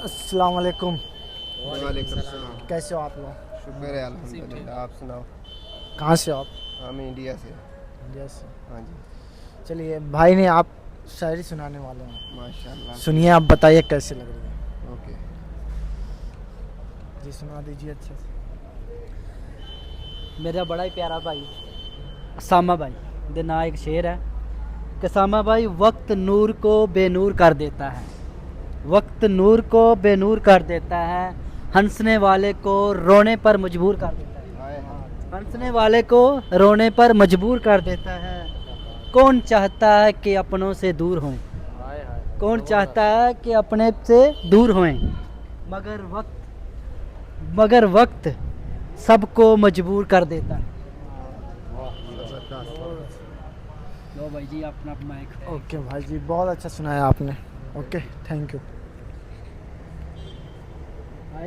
अस्सलाम वालेकुम। वालेकुम सलाम। कैसे हो आप लोग? शुक्र है अल्हम्दुलिल्लाह। आप सुनाओ। कहाँ से हो आप? हम इंडिया से। इंडिया से। हाँ जी। चलिए भाई ने आप शायरी सुनाने वाले हैं, माशाल्लाह। सुनिए आप बताइए कैसे लग रही है। ओके। जी सुना दीजिए अच्छे से। मेरा बड़ा ही प्यारा भाई सामा भाई दे ना एक शेर है कि सामा भाई वक्त नूर को बेनूर कर देता है, वक्त नूर को बेनूर कर देता है, हंसने वाले को रोने पर मजबूर कर देता है, हाय हाय। हंसने वाले को रोने पर मजबूर कर देता है। कौन चाहता है कि अपनों से दूर हों, हाय हाय। कौन चाहता है कि अपने से दूर हों, मगर वक्त सबको मजबूर कर देता है। जबरदस्त। लो भाई जी अपना माइक। ओके भाई जी बहुत अच्छा सुनाया आपने। Okay thank you.